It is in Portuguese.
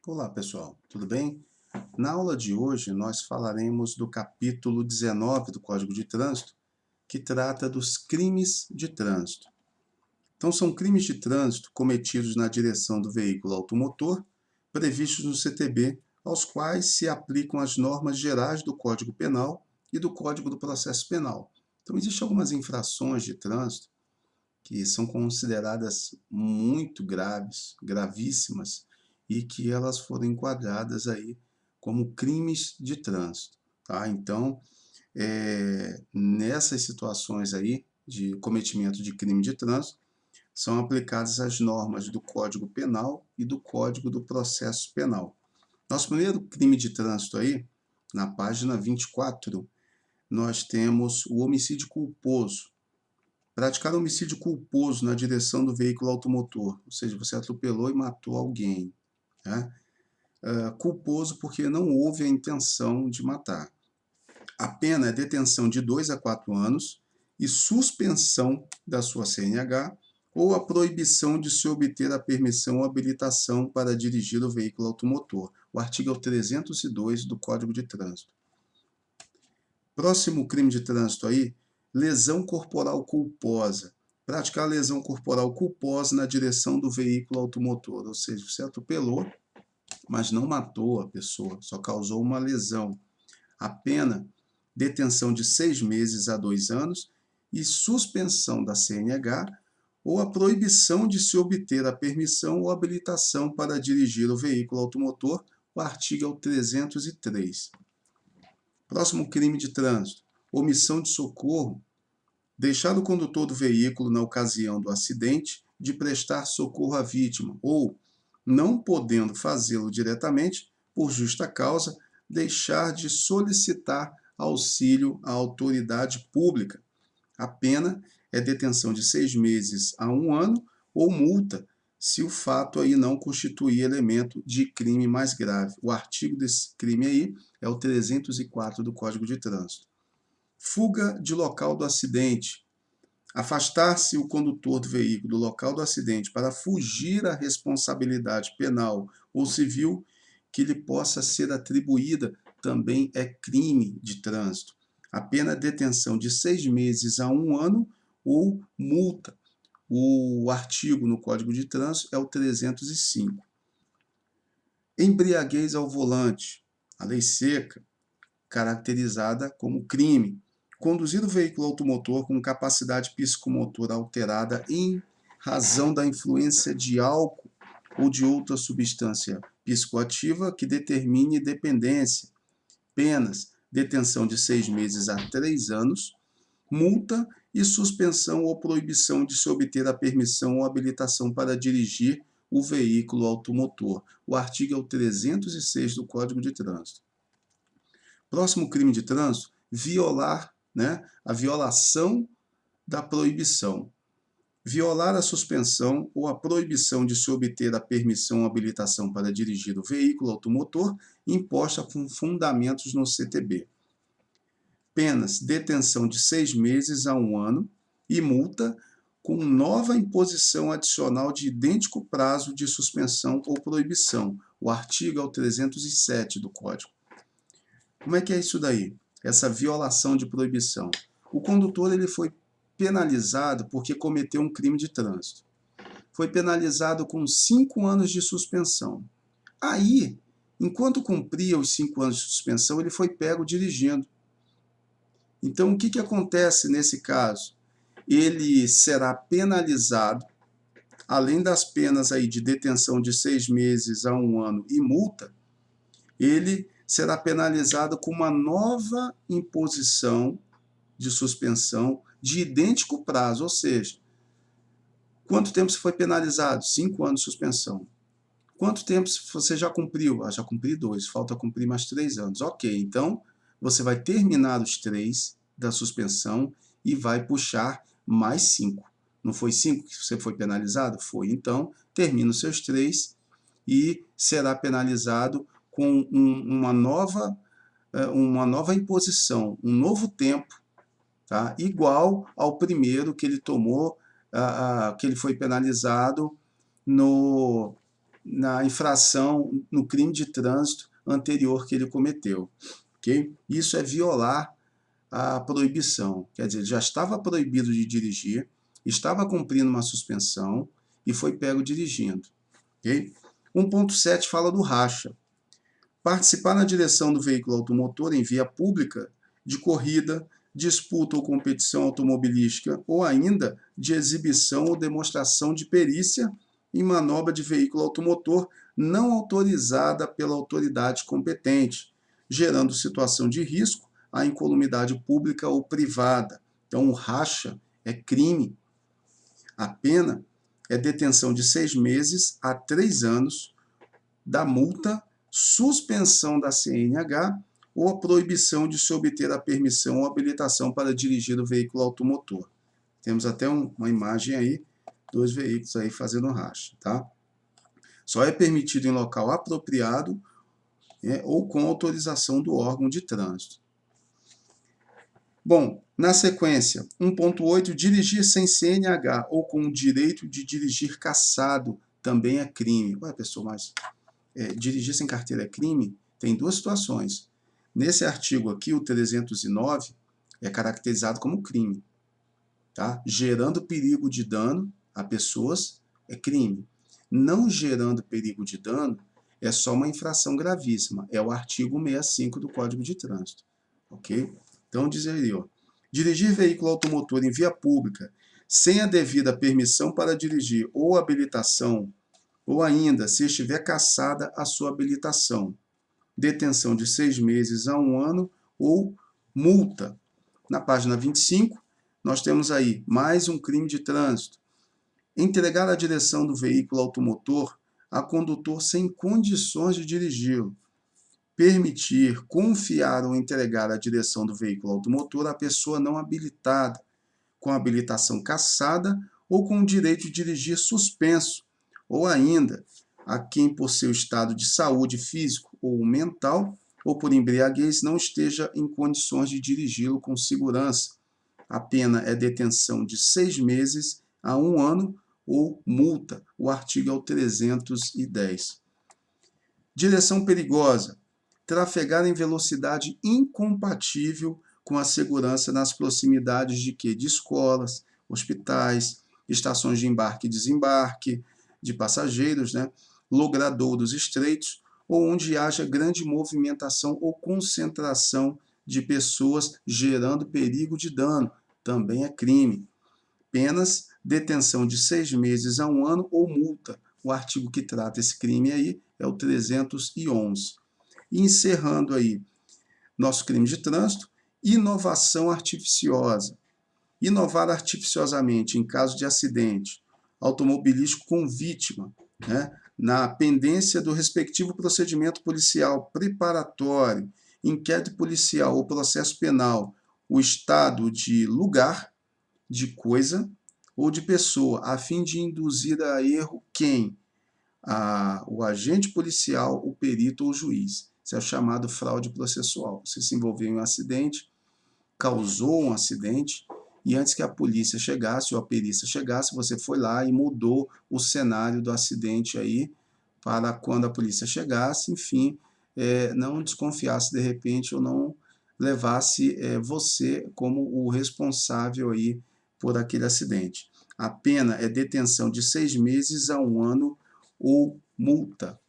Olá, pessoal, tudo bem? Na aula de hoje, nós falaremos do capítulo 19 do Código de Trânsito, que trata dos crimes de trânsito. Então, são crimes de trânsito cometidos na direção do veículo automotor, previstos no CTB, aos quais se aplicam as normas gerais do Código Penal e do Código do Processo Penal. Então, existem algumas infrações de trânsito que são consideradas muito graves, gravíssimas, e que elas foram enquadradas aí como crimes de trânsito, tá? Então, nessas situações aí de cometimento de crime de trânsito, são aplicadas as normas do Código Penal e do Código do Processo Penal. Nosso primeiro crime de trânsito aí, na página 24, nós temos o homicídio culposo. Praticar homicídio culposo na direção do veículo automotor, ou seja, você atropelou e matou alguém, né? Culposo porque não houve a intenção de matar. A pena é detenção de 2 a 4 anos e suspensão da sua CNH ou a proibição de se obter a permissão ou habilitação para dirigir o veículo automotor. O artigo é o 302 do Código de Trânsito. Próximo crime de trânsito aí, lesão corporal culposa. Praticar lesão corporal culposa na direção do veículo automotor, ou seja, você atropelou, mas não matou a pessoa, só causou uma lesão. A pena, detenção de 6 meses a 2 anos e suspensão da CNH ou a proibição de se obter a permissão ou habilitação para dirigir o veículo automotor. O artigo é o 303. Próximo crime de trânsito, omissão de socorro, deixar o condutor do veículo na ocasião do acidente de prestar socorro à vítima ou, não podendo fazê-lo diretamente, por justa causa, deixar de solicitar auxílio à autoridade pública. A pena é detenção de 6 meses a 1 ano ou multa, se o fato aí não constituir elemento de crime mais grave. O artigo desse crime aí é o 304 do Código de Trânsito. Fuga de local do acidente. Afastar-se o condutor do veículo do local do acidente para fugir à responsabilidade penal ou civil que lhe possa ser atribuída também é crime de trânsito. A pena é detenção de 6 meses a 1 ano ou multa. O artigo no Código de Trânsito é o 305. Embriaguez ao volante, a lei seca, caracterizada como crime. Conduzir o veículo automotor com capacidade psicomotora alterada em razão da influência de álcool ou de outra substância psicoativa que determine dependência. Penas, detenção de 6 meses a 3 anos, multa e suspensão ou proibição de se obter a permissão ou habilitação para dirigir o veículo automotor. O artigo é o 306 do Código de Trânsito. Próximo crime de trânsito, violar, né, a violação da proibição. Violar a suspensão ou a proibição de se obter a permissão ou habilitação para dirigir o veículo automotor imposta com fundamentos no CTB. Penas, detenção de 6 meses a 1 ano e multa com nova imposição adicional de idêntico prazo de suspensão ou proibição. O artigo é o 307 do Código. Como é que é isso daí? Essa violação de proibição. O condutor ele foi penalizado porque cometeu um crime de trânsito. Foi penalizado com 5 anos de suspensão. Aí, enquanto cumpria os 5 anos de suspensão, ele foi pego dirigindo. Então, o que acontece nesse caso? Ele será penalizado, além das penas aí de detenção de 6 meses a 1 ano e multa, ele será penalizado com uma nova imposição de suspensão de idêntico prazo, ou seja, quanto tempo você foi penalizado? 5 anos de suspensão. Quanto tempo você já cumpriu? Já cumpri 2, falta cumprir mais 3 anos. Ok, então você vai terminar os 3 da suspensão e vai puxar mais 5. Não foi 5 que você foi penalizado? Foi. Então, termina os seus 3 e será penalizado com uma nova imposição, um novo tempo, tá? Igual ao primeiro que ele tomou, que ele foi penalizado no na infração, no crime de trânsito anterior que ele cometeu. Okay? Isso é violar a proibição, quer dizer, ele já estava proibido de dirigir, estava cumprindo uma suspensão e foi pego dirigindo. Okay? 1.7 fala do racha. Participar na direção do veículo automotor em via pública de corrida, disputa ou competição automobilística ou ainda de exibição ou demonstração de perícia em manobra de veículo automotor não autorizada pela autoridade competente, gerando situação de risco à incolumidade pública ou privada. Então, o racha é crime. A pena é detenção de 6 meses a 3 anos, da multa, suspensão da CNH ou a proibição de se obter a permissão ou habilitação para dirigir o veículo automotor. Temos até uma imagem aí, 2 veículos aí fazendo racha, tá? Só é permitido em local apropriado, ou com autorização do órgão de trânsito. Bom, na sequência, 1.8, dirigir sem CNH ou com o direito de dirigir cassado também é crime. Ué, pessoal, mas dirigir sem carteira é crime? Tem 2 situações. Nesse artigo aqui, o 309, é caracterizado como crime. Tá? Gerando perigo de dano a pessoas é crime. Não gerando perigo de dano é só uma infração gravíssima. É o artigo 65 do Código de Trânsito. Ok? Então, diz aí, ó, dirigir veículo automotor em via pública sem a devida permissão para dirigir ou habilitação, ou ainda, se estiver cassada a sua habilitação, detenção de 6 meses a 1 ano ou multa. Na página 25, nós temos aí mais um crime de trânsito. Entregar a direção do veículo automotor a condutor sem condições de dirigi-lo. Permitir, confiar ou entregar a direção do veículo automotor à pessoa não habilitada, com habilitação cassada ou com o direito de dirigir suspenso, ou ainda a quem por seu estado de saúde físico ou mental ou por embriaguez não esteja em condições de dirigi-lo com segurança. A pena é detenção de 6 meses a 1 ano ou multa. O artigo é o 310. Direção perigosa. Trafegar em velocidade incompatível com a segurança nas proximidades de quê? De escolas, hospitais, estações de embarque e desembarque de passageiros, né? Logradouros estreitos, ou onde haja grande movimentação ou concentração de pessoas gerando perigo de dano, também é crime. Penas, detenção de 6 meses a 1 ano ou multa. O artigo que trata esse crime aí é o 311. E encerrando aí nosso crime de trânsito, inovação artificiosa. Inovar artificiosamente em caso de acidente automobilístico com vítima, né, na pendência do respectivo procedimento policial preparatório, inquérito policial ou processo penal, o estado de lugar, de coisa ou de pessoa, a fim de induzir a erro quem? O agente policial, o perito ou o juiz. Isso é chamado fraude processual. Você se envolveu em um acidente, causou um acidente, e antes que a polícia chegasse ou a perícia chegasse, você foi lá e mudou o cenário do acidente aí para quando a polícia chegasse, enfim, não desconfiasse de repente ou não levasse você como o responsável aí por aquele acidente. A pena é detenção de 6 meses a 1 ano ou multa.